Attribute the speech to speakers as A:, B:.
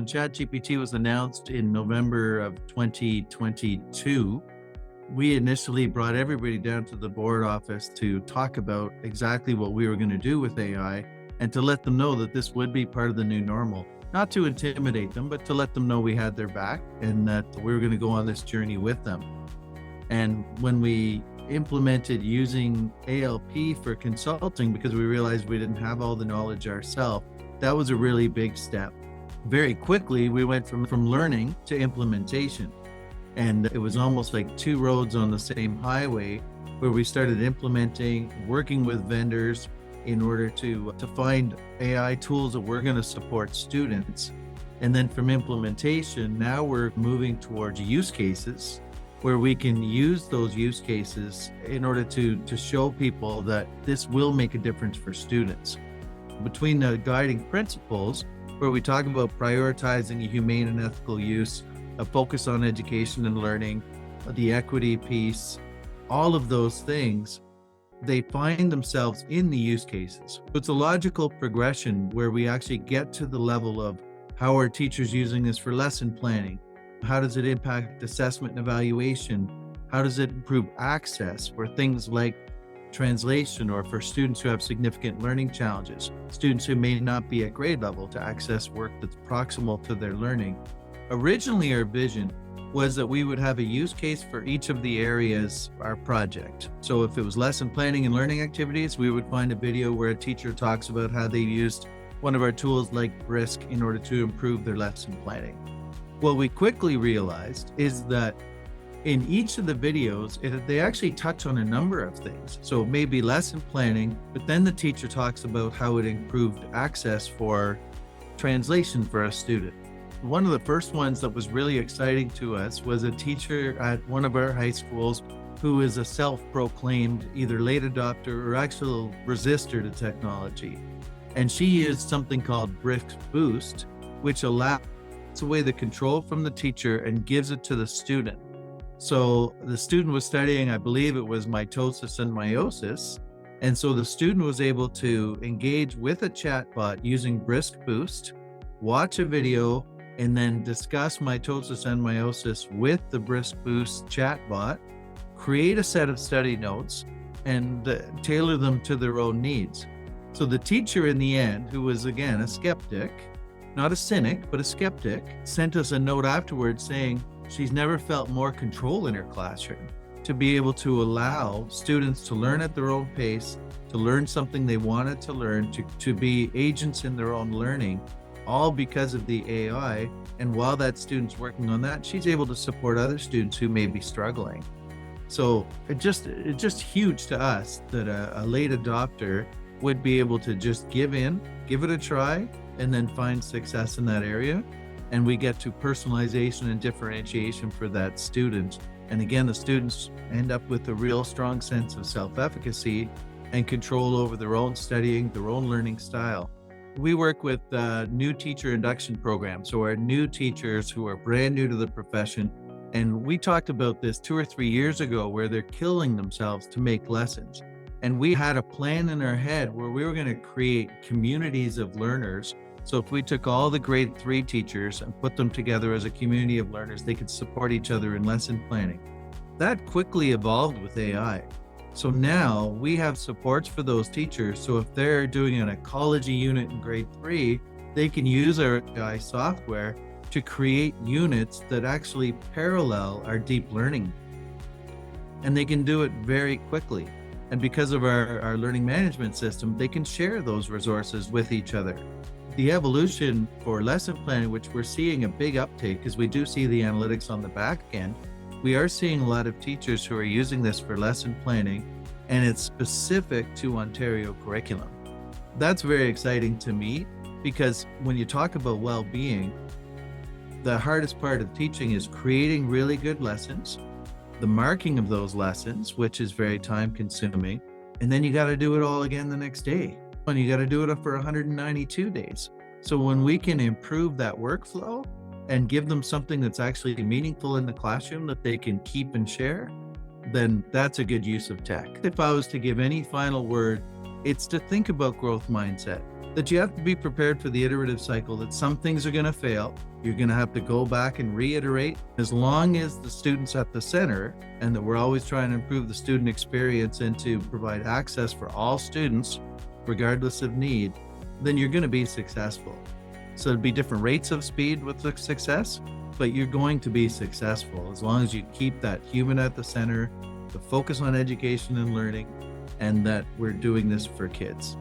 A: ChatGPT was announced in November of 2022, we initially brought everybody down to the board office to talk about exactly what we were going to do with AI and to let them know that this would be part of the new normal. Not to intimidate them, but to let them know we had their back and that we were going to go on this journey with them. And when we implemented using ALP for consulting, because we realized we didn't have all the knowledge ourselves, that was a really big step. Very quickly, we went from learning to implementation. And it was almost like two roads on the same highway where we started implementing, working with vendors in order to find AI tools that were going to support students. And then from implementation, now we're moving towards use cases where we can use those use cases in order to show people that this will make a difference for students. Between the guiding principles, where we talk about prioritizing a humane and ethical use, a focus on education and learning, the equity piece, all of those things, they find themselves in the use cases. It's a logical progression where we actually get to the level of how are teachers using this for lesson planning? How does it impact assessment and evaluation? How does it improve access for things like translation or for students who have significant learning challenges, students who may not be at grade level to access work that's proximal to their learning? Originally, our vision was that we would have a use case for each of the areas our project. So if it was lesson planning and learning activities, we would find a video where a teacher talks about how they used one of our tools like Brisk in order to improve their lesson planning. What we quickly realized is that in each of the videos, they actually touch on a number of things. So it may be lesson planning, but then the teacher talks about how it improved access for translation for a student. One of the first ones that was really exciting to us was a teacher at one of our high schools who is a self-proclaimed either late adopter or actual resistor to technology. And she used something called Brisk Boost, which allows away the control from the teacher and gives it to the student. So the student was studying, I believe it was mitosis and meiosis. And so the student was able to engage with a chatbot using Brisk Boost, watch a video, and then discuss mitosis and meiosis with the Brisk Boost chatbot, create a set of study notes, and tailor them to their own needs. So the teacher in the end, who was again a skeptic, not a cynic, but a skeptic, sent us a note afterwards saying she's never felt more control in her classroom to be able to allow students to learn at their own pace, to learn something they wanted to learn, to be agents in their own learning, all because of the AI. And while that student's working on that, she's able to support other students who may be struggling. So it's just huge to us that a late adopter would be able to just give it a try, and then find success in that area. And we get to personalization and differentiation for that student. And again, the students end up with a real strong sense of self-efficacy and control over their own studying, their own learning style. We work with new teacher induction programs, so our new teachers who are brand new to the profession. And we talked about this 2 or 3 years ago where they're killing themselves to make lessons. And we had a plan in our head where we were going to create communities of learners. So if we took all the grade 3 teachers and put them together as a community of learners, they could support each other in lesson planning. That quickly evolved with AI. So now we have supports for those teachers. So if they're doing an ecology unit in grade 3, they can use our AI software to create units that actually parallel our deep learning. And they can do it very quickly. And because of our learning management system, they can share those resources with each other. The evolution for lesson planning, which we're seeing a big uptake because we do see the analytics on the back end, we are seeing a lot of teachers who are using this for lesson planning, and it's specific to Ontario curriculum. That's very exciting to me because when you talk about well-being, the hardest part of teaching is creating really good lessons, the marking of those lessons, which is very time consuming, and then you got to do it all again the next day. And you got to do it for 192 days. So when we can improve that workflow and give them something that's actually meaningful in the classroom that they can keep and share, then that's a good use of tech. If I was to give any final word, it's to think about growth mindset. that you have to be prepared for the iterative cycle, that some things are going to fail. You're going to have to go back and reiterate. As long as the student's at the center and that we're always trying to improve the student experience and to provide access for all students, regardless of need, then you're going to be successful. So it'd be different rates of speed with the success, but you're going to be successful as long as you keep that human at the center, the focus on education and learning, and that we're doing this for kids.